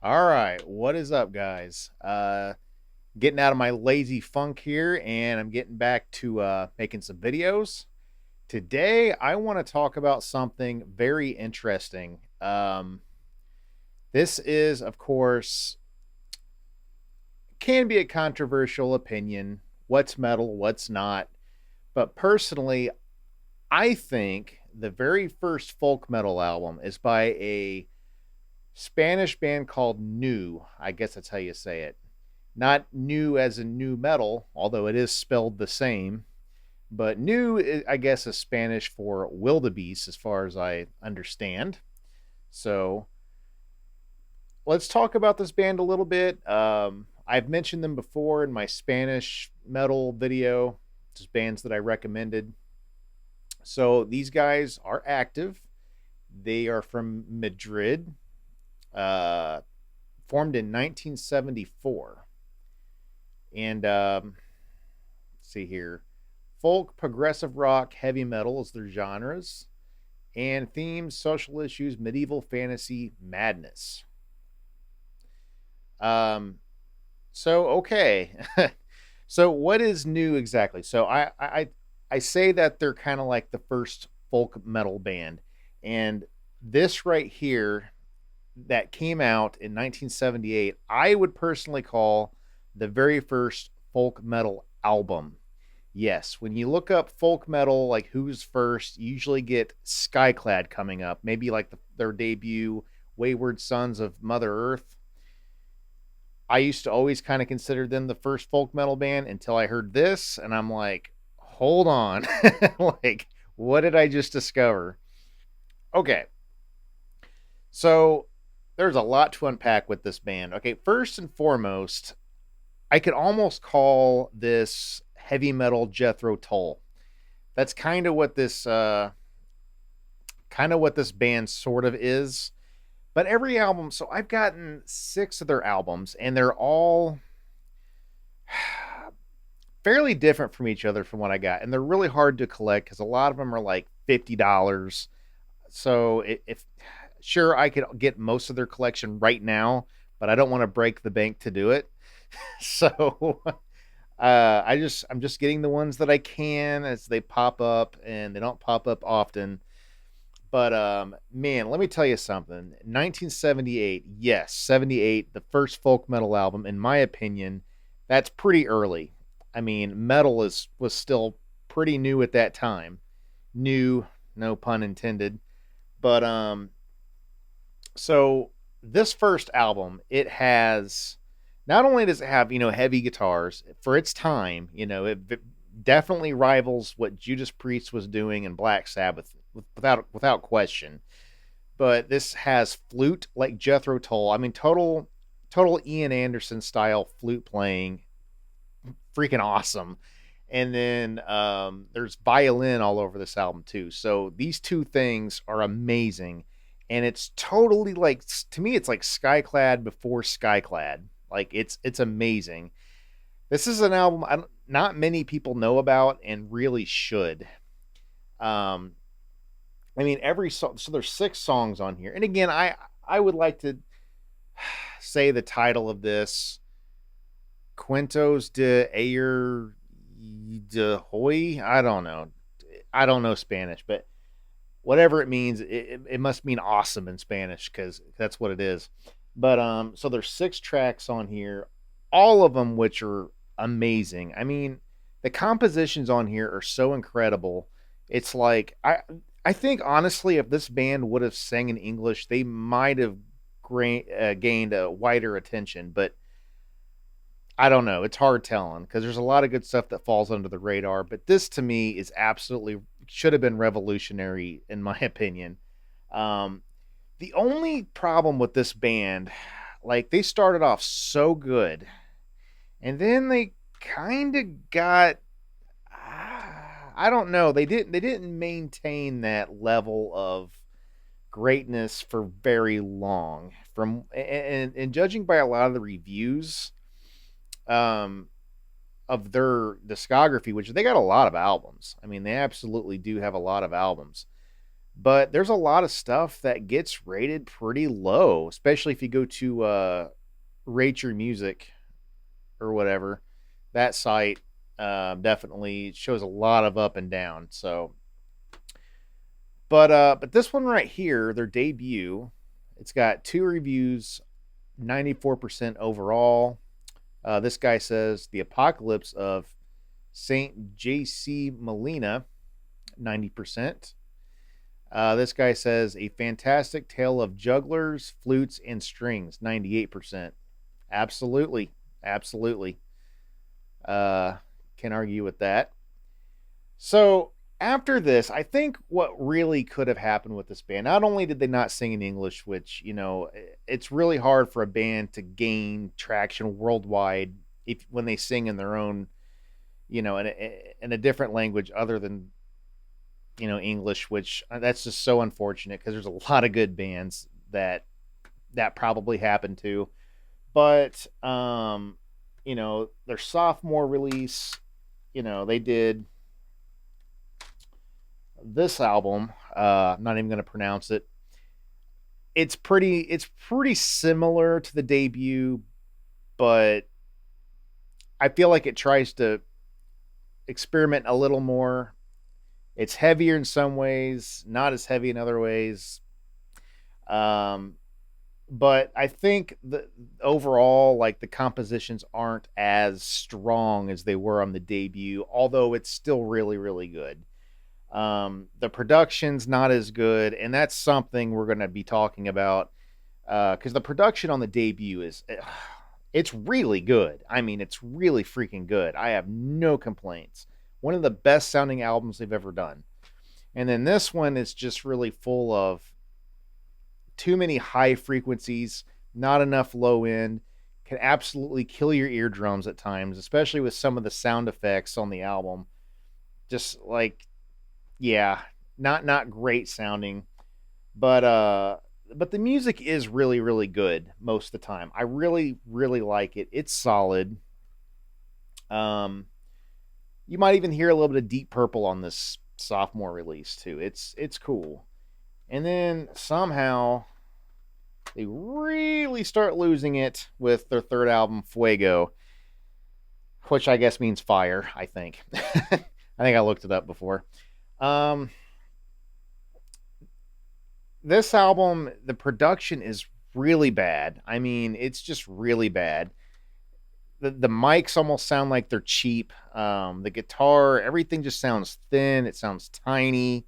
All right, what is up, guys? Getting out of my lazy funk here, and I'm getting back to making some videos. Today, I want to talk about something very interesting. This is, of course, can be a controversial opinion. What's metal, what's not? But personally, I think the very first folk metal album is by a Spanish band called New. I guess that's how you say it. Not new as in new metal, although it is spelled the same. But new, I guess, is Spanish for wildebeest, as far as I understand. So let's talk about this band a little bit. I've mentioned them before in my Spanish metal video, just bands that I recommended. So these guys are active. They are from Madrid, uh, formed in 1974. And let's see here. Folk, progressive rock, heavy metal is their genres, and themes, social issues, medieval fantasy, madness. Um, so okay, so what is new exactly? So I say that they're kind of like the first folk metal band, and this right here that came out in 1978, I would personally call the very first folk metal album. Yes, when you look up folk metal, like who's first, you usually get Skyclad coming up, maybe like their debut, Wayward Sons of Mother Earth. I used to always kind of consider them the first folk metal band until I heard this, and I'm like, hold on. Like, what did I just discover? Okay, so there's a lot to unpack with this band. Okay, first and foremost, I could almost call this heavy metal Jethro Tull. That's kind of what this band sort of is. But every album, so I've gotten 6 of their albums, and they're all fairly different from each other from what I got, and they're really hard to collect because a lot of them are like $50. So if sure I could get most of their collection right now, but I don't want to break the bank to do it. So I'm just getting the ones that I can as they pop up, and they don't pop up often. But man, let me tell you something. 1978, yes, 78, the first folk metal album, in my opinion, that's pretty early. I mean, metal is was still pretty new at that time. New, no pun intended. But so this first album, it has not only does it have, heavy guitars for its time, it definitely rivals what Judas Priest was doing in Black Sabbath without question. But this has flute like Jethro Tull. I mean, total Ian Anderson style flute playing, freaking awesome. And then there's violin all over this album too. So these two things are amazing, and it's totally like, to me, it's like Skyclad before Skyclad. Like it's amazing. This is an album not many people know about and really should. Um, I mean, every song. So there's 6 songs on here, and again, I would like to say the title of this Quintos de Ayer de Hoy. I don't know Spanish, but whatever it means, it must mean awesome in Spanish because that's what it is. But so there's 6 tracks on here, all of them which are amazing. I mean, the compositions on here are so incredible. It's like I think honestly, if this band would have sang in English, they might have gained a wider attention. But I don't know. It's hard telling because there's a lot of good stuff that falls under the radar. But this to me is absolutely should have been revolutionary in my opinion. Um, the only problem with this band, like they started off so good, and then they kind of got I don't know. They didn't maintain that level of greatness for very long. And judging by a lot of the reviews, um, of their discography, which they got a lot of albums. I mean, they absolutely do have a lot of albums. But there's a lot of stuff that gets rated pretty low, especially if you go to Rate Your Music or whatever. That site definitely shows a lot of up and down. So, but this one right here, their debut, it's got 2 reviews, 94% overall. This guy says the apocalypse of Saint J.C. Molina, 90%. This guy says a fantastic tale of jugglers, flutes, and strings, 98%. Absolutely, absolutely. Uh, can argue with that. So after this, I think what really could have happened with this band, not only did they not sing in English, which, it's really hard for a band to gain traction worldwide if when they sing in their own, in a different language other than, English, which that's just so unfortunate because there's a lot of good bands that probably happened to. But their sophomore release, they did this album. I'm not even going to pronounce it. It's pretty similar to the debut, but I feel like it tries to experiment a little more. It's heavier in some ways, not as heavy in other ways. Um, but I think the overall, like, the compositions aren't as strong as they were on the debut, although it's still really, really good. The production's not as good, and that's something we're going to be talking about because the production on the debut it's really good. I mean, it's really freaking good. I have no complaints. One of the best sounding albums they've ever done. And then this one is just really full of too many high frequencies, not enough low end. Can absolutely kill your eardrums at times, especially with some of the sound effects on the album. Just like, yeah, not great sounding, but the music is really, really good most of the time. I really, really like it. It's solid. Um, you might even hear a little bit of Deep Purple on this sophomore release too. It's cool. And then somehow they really start losing it with their third album, Fuego, which I guess means fire, I think. I think I looked it up before. Um, this album, the production is really bad. I mean, it's just really bad. The mics almost sound like they're cheap. The guitar, everything just sounds thin. It sounds tiny.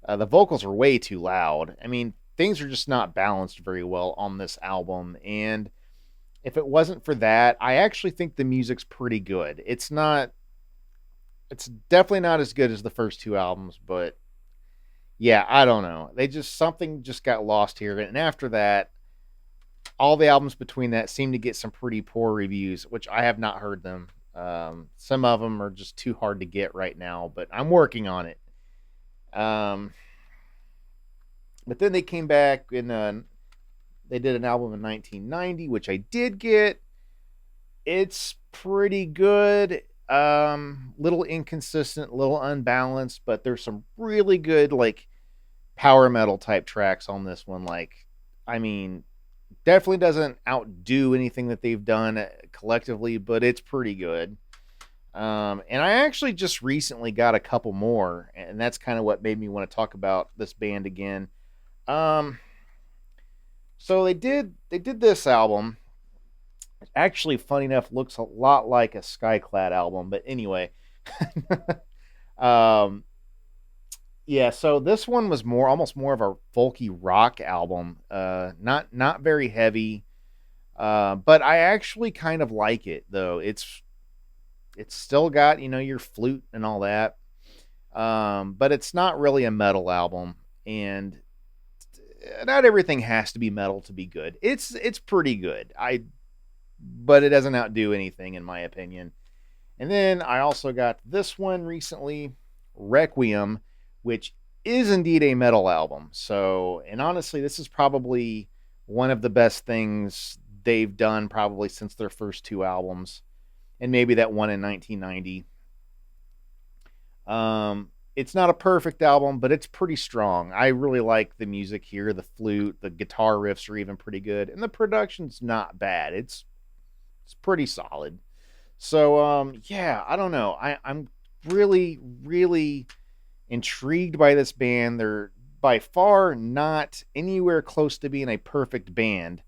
The vocals are way too loud. I mean, things are just not balanced very well on this album. And if it wasn't for that, I actually think the music's pretty good. It's definitely not as good as the first 2 albums, but yeah, I don't know. Something just got lost here. And after that, all the albums between that seem to get some pretty poor reviews, which I have not heard them. Some of them are just too hard to get right now, but I'm working on it. Um, but then they came back and they did an album in 1990, which I did get. It's pretty good. Little inconsistent, little unbalanced, but there's some really good like power metal type tracks on this one. Like, I mean, definitely doesn't outdo anything that they've done collectively, but it's pretty good. And I actually just recently got a couple more, and that's kind of what made me want to talk about this band again. Um, so they did this album. Actually, funny enough, looks a lot like a Skyclad album, but anyway. um, yeah, so this one was almost more of a folky rock album. Not very heavy. But I actually kind of like it though. It's still got, your flute and all that. But it's not really a metal album, and not everything has to be metal to be good. It's pretty good. But it doesn't outdo anything in my opinion. And then I also got this one recently, Requiem, which is indeed a metal album. So, and honestly, this is probably one of the best things they've done probably since their first 2 albums, and maybe that one in 1990. It's not a perfect album, but it's pretty strong. I really like the music here. The flute, the guitar riffs are even pretty good, and the production's not bad. It's pretty solid. So yeah, I don't know. I'm really really intrigued by this band. They're by far not anywhere close to being a perfect band,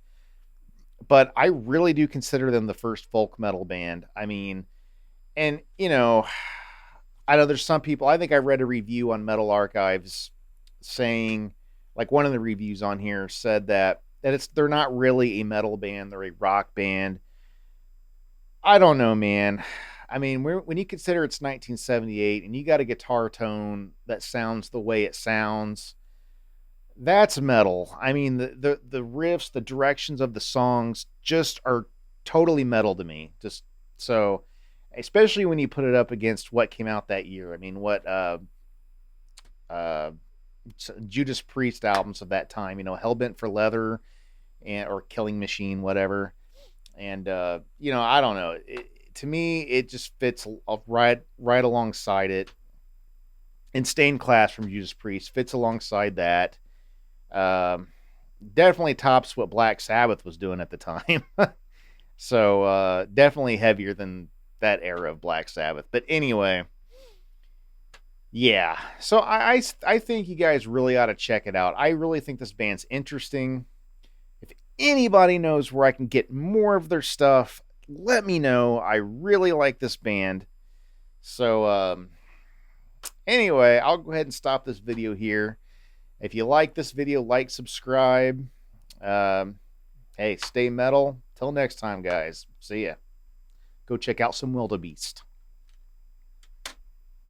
but I really do consider them the first folk metal band. I mean, and I know there's some people. I think I read a review on Metal Archives saying, like one of the reviews on here said that they're not really a metal band, they're a rock band. I don't know, man. I mean, when you consider it's 1978 and you got a guitar tone that sounds the way it sounds, that's metal. I mean, the riffs, the directions of the songs just are totally metal to me. Just so, especially when you put it up against what came out that year. I mean, what uh Judas Priest albums of that time, Hellbent for Leather and or Killing Machine, whatever. And I don't know. To me, it just fits right alongside it. And Stained Class from Judas Priest fits alongside that. Um, Definitely tops what Black Sabbath was doing at the time. So definitely heavier than that era of Black Sabbath. But anyway, yeah. So I think you guys really ought to check it out. I really think this band's interesting. If anybody knows where I can get more of their stuff, let me know. I really like this band. So anyway, I'll go ahead and stop this video here. If you like this video, like, subscribe. Um, hey, stay metal. Till next time, guys. See ya. Go check out some Wildebeest.